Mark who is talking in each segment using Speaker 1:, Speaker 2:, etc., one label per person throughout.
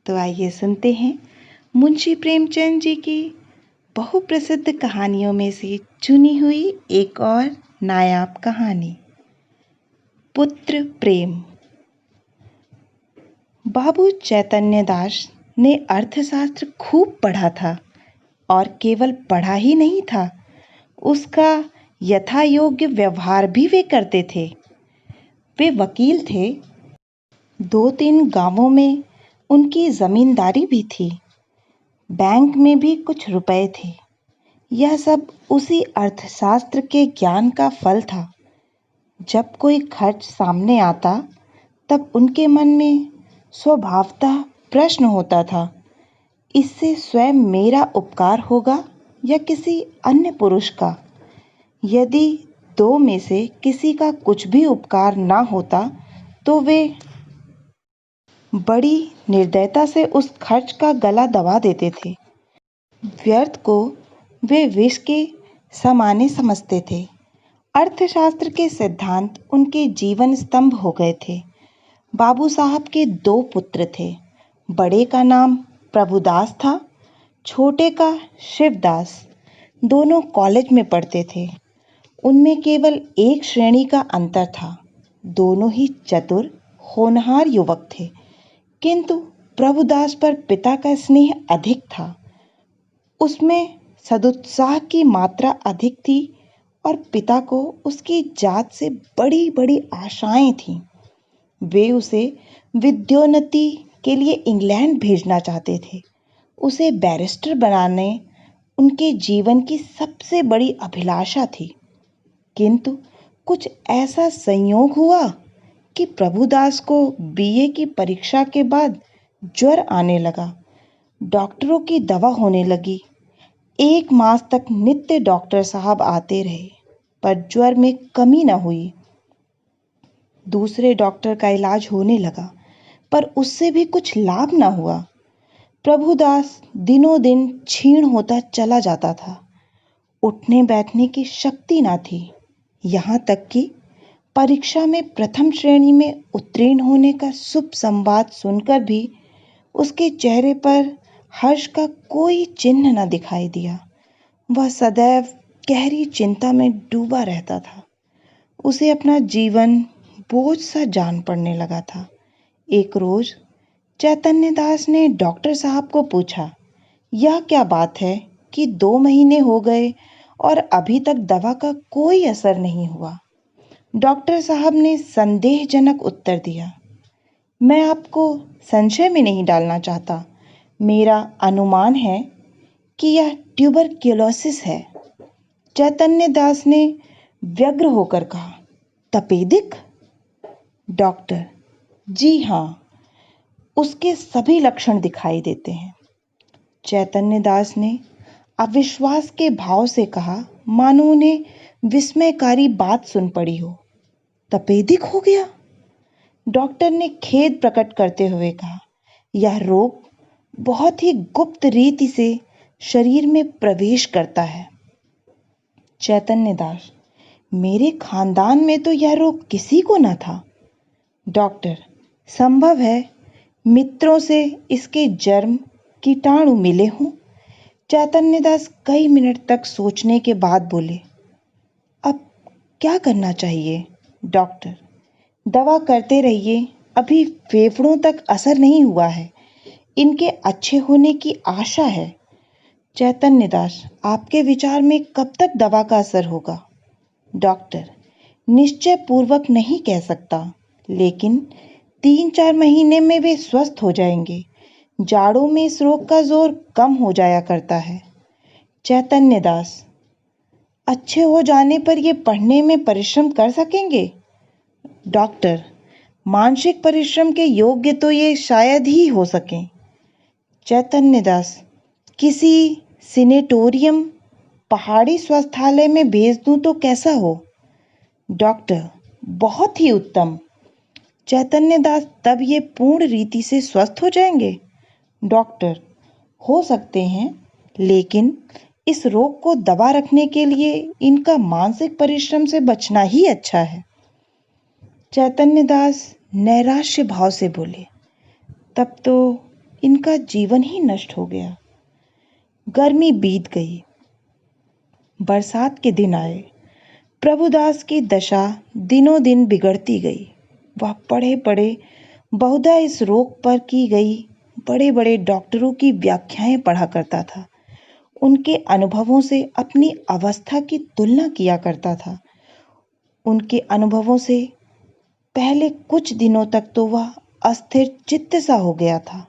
Speaker 1: तो आइए सुनते हैं मुंशी प्रेमचंद जी की बहुप्रसिद्ध कहानियों में से चुनी हुई एक और नायाब कहानी, पुत्र प्रेम। बाबू चैतन्य दास ने अर्थशास्त्र खूब पढ़ा था और केवल पढ़ा ही नहीं था, उसका यथा योग्य व्यवहार भी वे करते थे। वे वकील थे, 2-3 गांवों में उनकी जमींदारी भी थी, बैंक में भी कुछ रुपए थे। यह सब उसी अर्थशास्त्र के ज्ञान का फल था। जब कोई खर्च सामने आता तब उनके मन में स्वभावतः प्रश्न होता था, इससे स्वयं मेरा उपकार होगा या किसी अन्य पुरुष का। यदि 2 में से किसी का कुछ भी उपकार ना होता तो वे बड़ी निर्दयता से उस खर्च का गला दबा देते थे। व्यर्थ को वे विष के समाने समझते थे। अर्थशास्त्र के सिद्धांत उनके जीवन स्तंभ हो गए थे। बाबू साहब के 2 पुत्र थे। बड़े का नाम प्रभुदास था, छोटे का शिवदास। दोनों कॉलेज में पढ़ते थे। उनमें केवल एक श्रेणी का अंतर था। दोनों ही चतुर, होनहार युवक थे, किंतु प्रभुदास पर पिता का स्नेह अधिक था। उसमें सदुत्साह की मात्रा अधिक थी और पिता को उसकी जात से बड़ी बड़ी आशाएं थीं। वे उसे विद्योन्नति के लिए इंग्लैंड भेजना चाहते थे। उसे बैरिस्टर बनाने उनके जीवन की सबसे बड़ी अभिलाषा थी। किंतु कुछ ऐसा संयोग हुआ कि प्रभुदास को बीए की परीक्षा के बाद ज्वर आने लगा। डॉक्टरों की दवा होने लगी। 1 मास तक नित्य डॉक्टर साहब आते रहे, पर ज्वर में कमी न हुई। दूसरे डॉक्टर का इलाज होने लगा, पर उससे भी कुछ लाभ न हुआ। प्रभुदास दिनों दिन क्षीण होता चला जाता था। उठने बैठने की शक्ति न थी। यहाँ तक कि परीक्षा में प्रथम श्रेणी में उत्तीर्ण होने का शुभ संवाद सुनकर भी उसके चेहरे पर हर्ष का कोई चिन्ह न दिखाई दिया। वह सदैव गहरी चिंता में डूबा रहता था। उसे अपना जीवन बोझ सा जान पड़ने लगा था। एक रोज चैतन्य दास ने डॉक्टर साहब को पूछा, यह क्या बात है कि 2 महीने हो गए और अभी तक दवा का कोई असर नहीं हुआ। डॉक्टर साहब ने संदेहजनक उत्तर दिया, मैं आपको संशय में नहीं डालना चाहता। मेरा अनुमान है कि यह ट्यूबरक्लोसिस है। चैतन्य दास ने व्यग्र होकर कहा, तपेदिक? डॉक्टर, जी हाँ, उसके सभी लक्षण दिखाई देते हैं। चैतन्य दास ने अविश्वास के भाव से कहा, मानो उन्हें विस्मयकारी बात सुन पड़ी हो। तपेदिक हो गया? डॉक्टर ने खेद प्रकट करते हुए कहा, यह रोग बहुत ही गुप्त रीति से शरीर में प्रवेश करता है। चैतन्य दास, मेरे खानदान में तो यह रोग किसी को न था। डॉक्टर, संभव है मित्रों से इसके जर्म कीटाणु मिले हों। चैतन्य दास कई मिनट तक सोचने के बाद बोले, अब क्या करना चाहिए? डॉक्टर, दवा करते रहिए, अभी फेफड़ों तक असर नहीं हुआ है, इनके अच्छे होने की आशा है। चैतन्य दास, आपके विचार में कब तक दवा का असर होगा? डॉक्टर, निश्चय पूर्वक नहीं कह सकता, लेकिन 3-4 महीने में वे स्वस्थ हो जाएंगे। जाड़ों में इस रोग का जोर कम हो जाया करता है। चैतन्य दास, अच्छे हो जाने पर ये पढ़ने में परिश्रम कर सकेंगे? डॉक्टर, मानसिक परिश्रम के योग्य तो ये शायद ही हो सकें। चैतन्य दास, किसी सिनेटोरियम, पहाड़ी स्वास्थ्यालय में भेज दूं तो कैसा हो? डॉक्टर, बहुत ही उत्तम। चैतन्य दास, तब ये पूर्ण रीति से स्वस्थ हो जाएंगे? डॉक्टर, हो सकते हैं, लेकिन इस रोग को दबा रखने के लिए इनका मानसिक परिश्रम से बचना ही अच्छा है। चैतन्य दास नैराश्य भाव से बोले, तब तो इनका जीवन ही नष्ट हो गया। गर्मी बीत गई, बरसात के दिन आए। प्रभुदास की दशा दिनों दिन बिगड़ती गई। वह पढ़े पढ़े बहुधा इस रोग पर की गई बड़े बड़े डॉक्टरों की व्याख्याएं पढ़ा करता था। उनके अनुभवों से अपनी अवस्था की तुलना किया करता था। उनके अनुभवों से पहले कुछ दिनों तक तो वह अस्थिर चित्त सा हो गया था।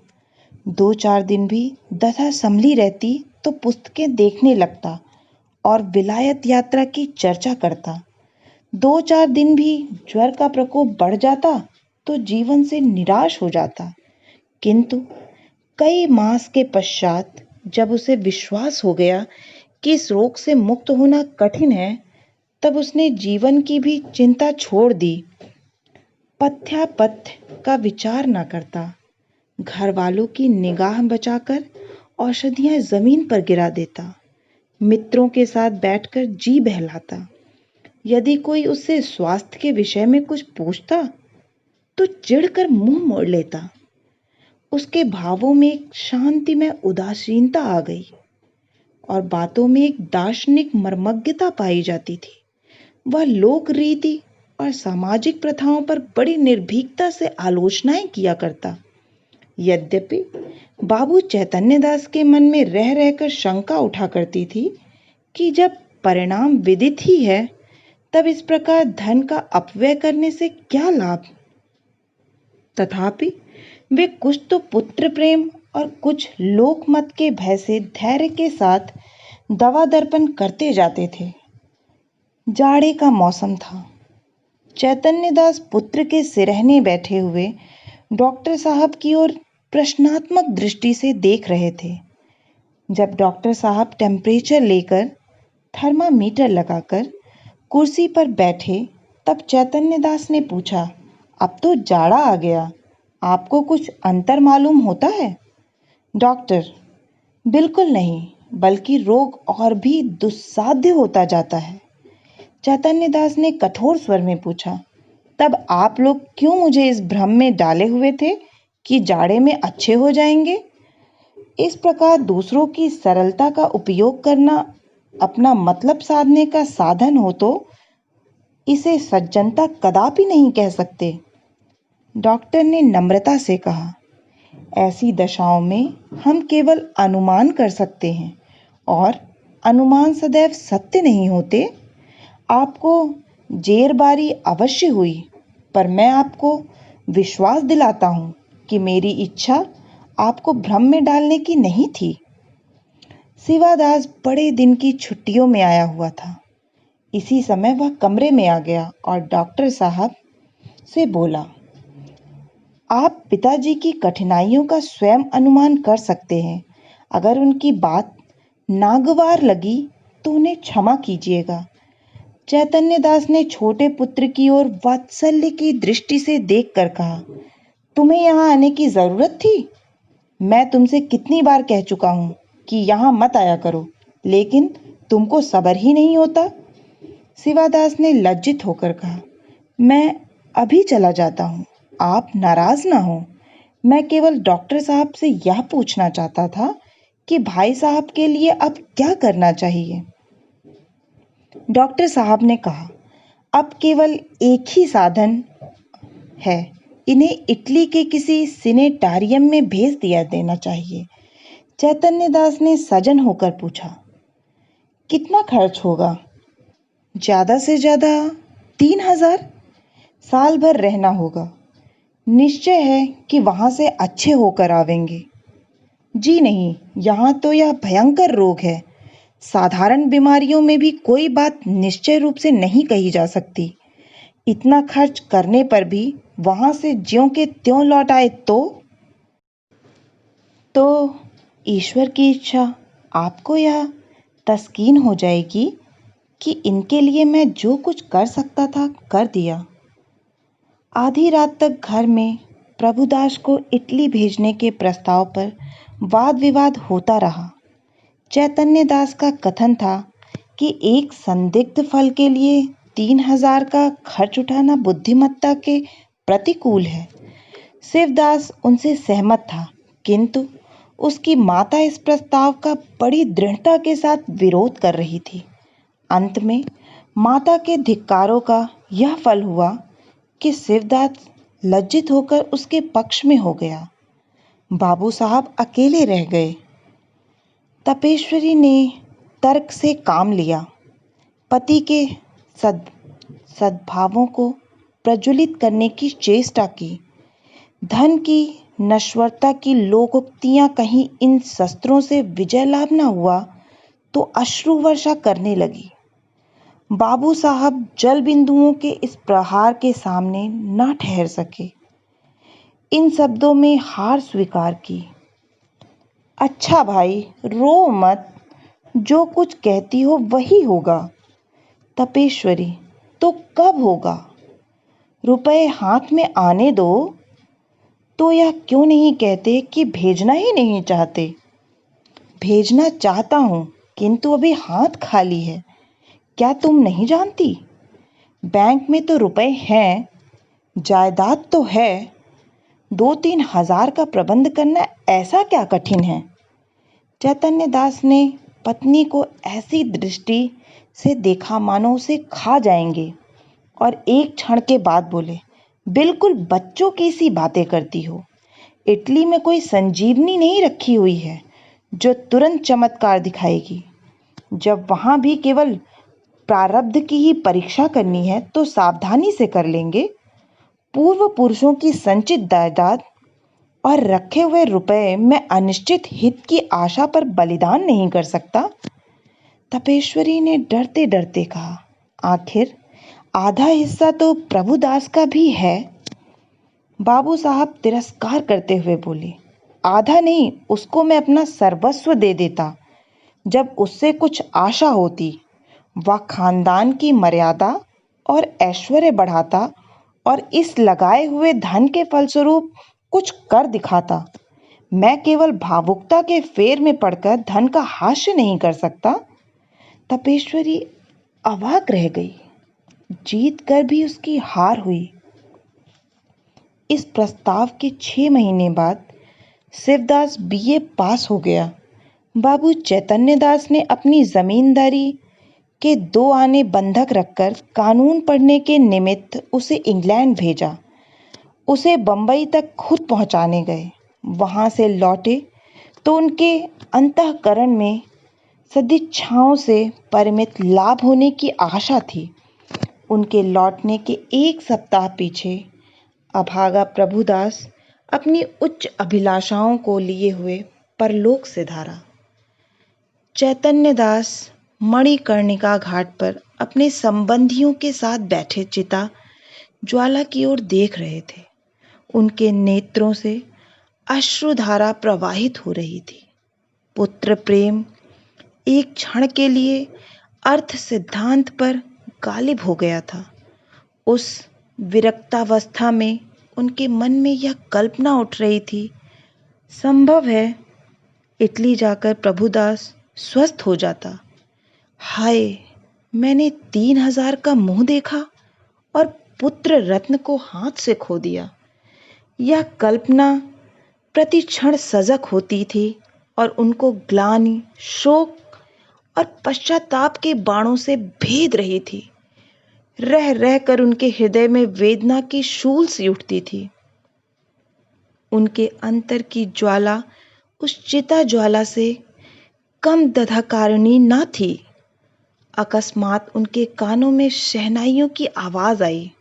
Speaker 1: 2-4 दिन भी दशा संभली रहती तो पुस्तकें देखने लगता और विलायत यात्रा की चर्चा करता। 2-4 दिन भी ज्वर का प्रकोप बढ़ जाता तो जीवन से निराश हो जाता। किंतु कई मास के पश्चात जब उसे विश्वास हो गया कि इस रोग से मुक्त होना कठिन है, तब उसने जीवन की भी चिंता छोड़ दी। पथ्यापथ्य का विचार न करता, घर वालों की निगाह बचाकर औषधियां जमीन पर गिरा देता, मित्रों के साथ बैठकर जी बहलाता। यदि कोई उससे स्वास्थ्य के विषय में कुछ पूछता तो चिढ़कर मुंह मोड़ लेता। उसके भावों में एक शांतिमय उदासीनता आ गई और बातों में एक दार्शनिक मर्मज्ञता पाई जाती थी। वह लोक रीति और सामाजिक प्रथाओं पर बड़ी निर्भीकता से आलोचनाएं किया करता। यद्यपि बाबू चैतन्यदास के मन में रह रहकर शंका उठा करती थी कि जब परिणाम विदित ही है, तब इस प्रकार धन का अपव्यय करने से क्या लाभ। तथापि वे कुछ तो पुत्र प्रेम और कुछ लोकमत के भय से धैर्य के साथ दवा दर्पण करते जाते थे। जाड़े का मौसम था। चैतन्यदास पुत्र के सिरहने बैठे हुए डॉक्टर साहब की ओर प्रश्नात्मक दृष्टि से देख रहे थे। जब डॉक्टर साहब टेम्परेचर लेकर थर्मामीटर लगाकर कुर्सी पर बैठे, तब चैतन्यदास ने पूछा, अब तो जाड़ा आ गया, आपको कुछ अंतर मालूम होता है? डॉक्टर, बिल्कुल नहीं, बल्कि रोग और भी दुस्साध्य होता जाता है। चैतन्यदास ने कठोर स्वर में पूछा, तब आप लोग क्यों मुझे इस भ्रम में डाले हुए थे कि जाड़े में अच्छे हो जाएंगे? इस प्रकार दूसरों की सरलता का उपयोग करना अपना मतलब साधने का साधन हो तो इसे सज्जनता कदापि नहीं कह सकते। डॉक्टर ने नम्रता से कहा, ऐसी दशाओं में हम केवल अनुमान कर सकते हैं और अनुमान सदैव सत्य नहीं होते। आपको जेरबारी अवश्य हुई, पर मैं आपको विश्वास दिलाता हूँ कि मेरी इच्छा आपको भ्रम में डालने की नहीं थी। शिवादास बड़े दिन की छुट्टियों में आया हुआ था। इसी समय वह कमरे में आ गया और डॉक्टर साहब से बोला, आप पिताजी की कठिनाइयों का स्वयं अनुमान कर सकते हैं। अगर उनकी बात नागवार लगी तो उन्हें क्षमा कीजिएगा। चैतन्यदास ने छोटे पुत्र की ओर वात्सल्य की दृष्टि से देखकर कहा, तुम्हें यहाँ आने की जरूरत थी? मैं तुमसे कितनी बार कह चुका हूँ कि यहाँ मत आया करो, लेकिन तुमको सब्र ही नहीं होता। शिवादास ने लज्जित होकर कहा, मैं अभी चला जाता हूँ, आप नाराज ना हो। मैं केवल डॉक्टर साहब से यह पूछना चाहता था कि भाई साहब के लिए अब क्या करना चाहिए। डॉक्टर साहब ने कहा, अब केवल एक ही साधन है, इन्हें इटली के किसी सिनेटारियम में भेज दिया देना चाहिए। चैतन्यदास ने सजन होकर पूछा, कितना खर्च होगा? ज्यादा से ज्यादा 3000। साल भर रहना होगा। निश्चय है कि वहां से अच्छे होकर आवेंगे। जी नहीं, यहाँ तो यह भयंकर रोग है। साधारण बीमारियों में भी कोई बात निश्चय रूप से नहीं कही जा सकती। इतना खर्च करने पर भी वहां से ज्यों के त्यों लौट आए तो ईश्वर की इच्छा आपको यह तस्कीन हो जाएगी कि इनके लिए मैं जो कुछ कर सकता था कर दिया। आधी रात तक घर में प्रभुदास को इटली भेजने के प्रस्ताव पर वाद विवाद होता रहा। चैतन्यदास का कथन था कि एक संदिग्ध फल के लिए 3000 का खर्च उठाना बुद्धिमत्ता के प्रतिकूल है। शिवदास उनसे सहमत था, किंतु उसकी माता इस प्रस्ताव का बड़ी दृढ़ता के साथ विरोध कर रही थी। अंत में माता के धिक्कारों का यह फल हुआ कि शिवदास लज्जित होकर उसके पक्ष में हो गया। बाबू साहब अकेले रह गए। तपेश्वरी ने तर्क से काम लिया, पति के सद्भावों को प्रज्वलित करने की चेष्टा की। धन की नश्वरता की लोकोक्तियां कहीं इन शस्त्रों से विजय लाभ न हुआ तो अश्रु वर्षा करने लगी। बाबू साहब जल बिंदुओं के इस प्रहार के सामने न ठहर सके। इन शब्दों में हार स्वीकार की। अच्छा भाई, रो मत, जो कुछ कहती हो वही होगा। तपेश्वरी, तो कब होगा? रुपए हाथ में आने दो। तो यह क्यों नहीं कहते कि भेजना ही नहीं चाहते? भेजना चाहता हूं, किंतु अभी हाथ खाली है। क्या तुम नहीं जानती? बैंक में तो रुपए हैं, जायदाद तो है। 2-3 हजार का प्रबंध करना ऐसा क्या कठिन है? चैतन्य दास ने पत्नी को ऐसी दृष्टि से देखा मानो उसे खा जाएंगे और एक क्षण के बाद बोले, बिल्कुल बच्चों की सी बातें करती हो। इटली में कोई संजीवनी नहीं रखी हुई है जो तुरंत चमत्कार दिखाएगी। जब वहां भी केवल प्रारब्ध की ही परीक्षा करनी है तो सावधानी से कर लेंगे। पूर्व पुरुषों की संचित जायदाद और रखे हुए रुपए मैं अनिश्चित हित की आशा पर बलिदान नहीं कर सकता। तपेश्वरी ने डरते डरते कहा, आखिर आधा हिस्सा तो प्रभुदास का भी है। बाबू साहब तिरस्कार करते हुए बोले, आधा नहीं, उसको मैं अपना सर्वस्व दे देता जब उससे कुछ आशा होती। वह खानदान की मर्यादा और ऐश्वर्य बढ़ाता और इस लगाए हुए धन के फलस्वरूप कुछ कर दिखाता। मैं केवल भावुकता के फेर में पड़कर धन का हास्य नहीं कर सकता। तपेश्वरी अवाक रह गई। जीत कर भी उसकी हार हुई। इस प्रस्ताव के 6 महीने बाद शिवदास बीए पास हो गया। बाबू चैतन्य दास ने अपनी जमींदारी के 2 आने बंधक रखकर कानून पढ़ने के निमित्त उसे इंग्लैंड भेजा। उसे बंबई तक खुद पहुंचाने गए। वहां से लौटे तो उनके अंतःकरण में सदिच्छाओं से परिमित लाभ होने की आशा थी। उनके लौटने के 1 सप्ताह पीछे अभागा प्रभुदास अपनी उच्च अभिलाषाओं को लिए हुए परलोक से धारा। चैतन्य दास मणिकर्णिका घाट पर अपने संबंधियों के साथ बैठे चिता ज्वाला की ओर देख रहे थे। उनके नेत्रों से अश्रुधारा प्रवाहित हो रही थी। पुत्र प्रेम एक क्षण के लिए अर्थ सिद्धांत पर गालिब हो गया था। उस विरक्तावस्था में उनके मन में यह कल्पना उठ रही थी, संभव है इटली जाकर प्रभुदास स्वस्थ हो जाता। हाय, मैंने 3000 का मुंह देखा और पुत्र रत्न को हाथ से खो दिया। यह कल्पना प्रति क्षण सजग होती थी और उनको ग्लानि, शोक और पश्चाताप के बाणों से भेद रही थी। रह रह कर उनके हृदय में वेदना की शूल सी उठती थी। उनके अंतर की ज्वाला उस चिता ज्वाला से कम दधाकारिणी न थी। अकस्मात उनके कानों में शहनाइयों की आवाज आई।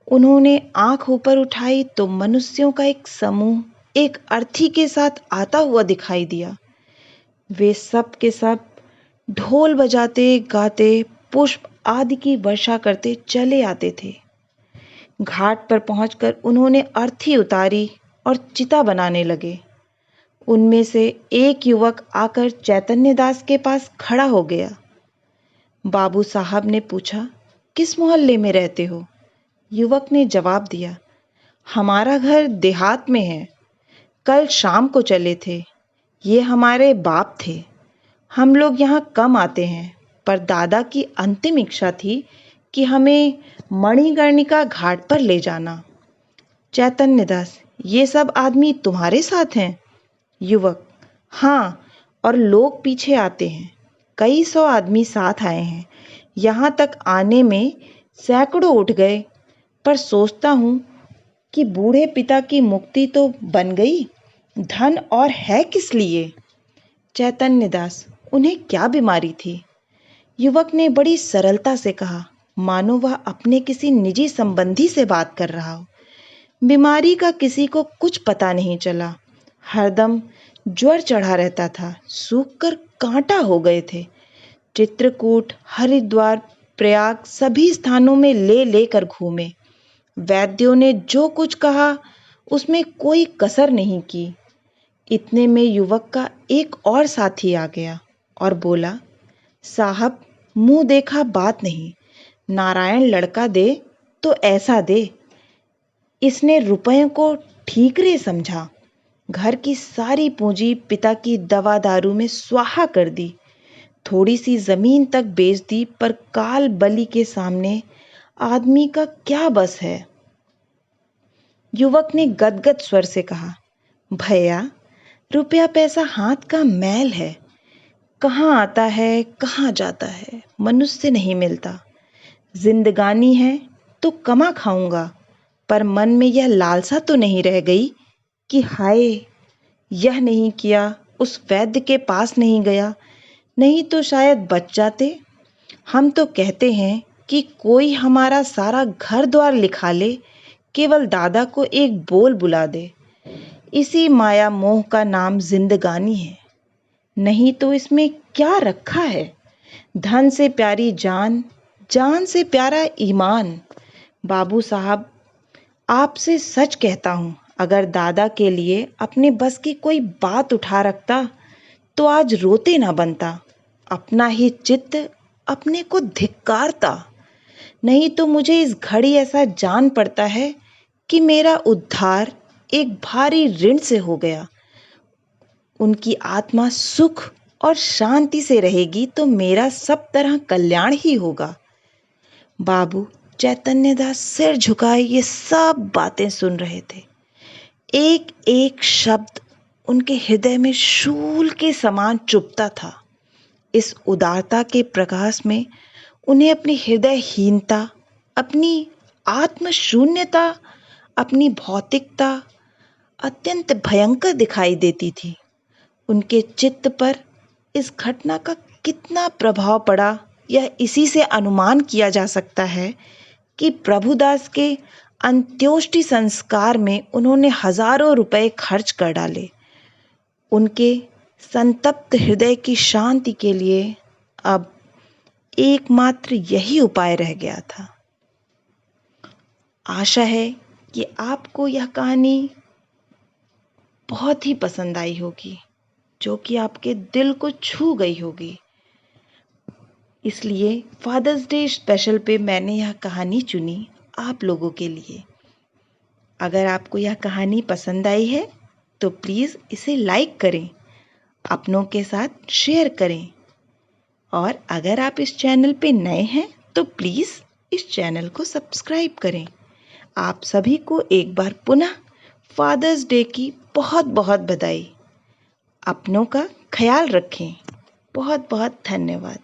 Speaker 1: उन्होंने आंख ऊपर उठाई तो मनुष्यों का एक समूह एक अर्थी के साथ आता हुआ दिखाई दिया। वे सब के सब ढोल बजाते गाते पुष्प आदि की वर्षा करते चले आते थे। घाट पर पहुंचकर उन्होंने अर्थी उतारी और चिता बनाने लगे। उनमें से एक युवक आकर चैतन्य दास के पास खड़ा हो गया। बाबू साहब ने पूछा, किस मोहल्ले में रहते हो? युवक ने जवाब दिया, हमारा घर देहात में है। कल शाम को चले थे। ये हमारे बाप थे। हम लोग यहाँ कम आते हैं, पर दादा की अंतिम इच्छा थी कि हमें मणिकर्णिका घाट पर ले जाना। चैतन्य दास, ये सब आदमी तुम्हारे साथ हैं? युवक: हाँ, और लोग पीछे आते हैं। कई 100 आदमी साथ आए हैं। यहाँ तक आने में सैकड़ों उठ गए। पर सोचता हूँ कि बूढ़े पिता की मुक्ति तो बन गई, धन और है किस लिए? चैतन्य दास: उन्हें क्या बीमारी थी? युवक ने बड़ी सरलता से कहा, मानो वह अपने किसी निजी संबंधी से बात कर रहा हो। बीमारी का किसी को कुछ पता नहीं चला। हरदम ज्वर चढ़ा रहता था, सूखकर कांटा हो गए थे। चित्रकूट, हरिद्वार, प्रयाग सभी स्थानों में ले लेकर घूमे। वैद्यों ने जो कुछ कहा उसमें कोई कसर नहीं की। इतने में युवक का एक और साथी आ गया और बोला, साहब, मुंह देखा बात नहीं। नारायण लड़का दे तो ऐसा दे। इसने रुपयों को ठीकरे समझा। घर की सारी पूंजी पिता की दवा दारू में स्वाहा कर दी। थोड़ी सी जमीन तक बेच दी, पर काल बलि के सामने आदमी का क्या बस है? युवक ने गदगद स्वर से कहा, भैया, रुपया पैसा हाथ का मैल है। कहाँ आता है, कहाँ जाता है, मनुष्य नहीं मिलता। जिंदगानी है तो कमा खाऊंगा, पर मन में यह लालसा तो नहीं रह गई कि हाय, यह नहीं किया, उस वैद्य के पास नहीं गया, नहीं तो शायद बच जाते। हम तो कहते हैं कि कोई हमारा सारा घर द्वार लिखा ले, केवल दादा को एक बोल बुला दे। इसी माया मोह का नाम जिंदगानी है। नहीं तो इसमें क्या रखा है? धन से प्यारी जान, जान से प्यारा ईमान। बाबू साहब, आपसे सच कहता हूँ, अगर दादा के लिए अपने बस की कोई बात उठा रखता तो आज रोते ना बनता। अपना ही चित्त अपने को धिक्कारता। नहीं तो मुझे इस घड़ी ऐसा जान पड़ता है कि मेरा उद्धार एक भारी ऋण से हो गया। उनकी आत्मा सुख और शांति से रहेगी तो मेरा सब तरह कल्याण ही होगा। बाबू चैतन्यदास सिर झुकाए ये सब बातें सुन रहे थे। एक एक शब्द उनके हृदय में शूल के समान चुभता था। इस उदारता के प्रकाश में उन्हें अपनी हृदयहीनता, अपनी आत्मशून्यता, अपनी भौतिकता अत्यंत भयंकर दिखाई देती थी। उनके चित्त पर इस घटना का कितना प्रभाव पड़ा, यह इसी से अनुमान किया जा सकता है कि प्रभुदास के अंत्योष्टि संस्कार में उन्होंने हजारों रुपए खर्च कर डाले। उनके संतप्त हृदय की शांति के लिए अब एकमात्र यही उपाय रह गया था। आशा है कि आपको यह कहानी बहुत ही पसंद आई होगी, जो कि आपके दिल को छू गई होगी। इसलिए फादर्स डे स्पेशल पे मैंने यह कहानी चुनी आप लोगों के लिए। अगर आपको यह कहानी पसंद आई है तो प्लीज़ इसे लाइक करें, अपनों के साथ शेयर करें, और अगर आप इस चैनल पे नए हैं तो प्लीज़ इस चैनल को सब्सक्राइब करें। आप सभी को एक बार पुनः फादर्स डे की बहुत बहुत बधाई। अपनों का ख्याल रखें। बहुत बहुत धन्यवाद।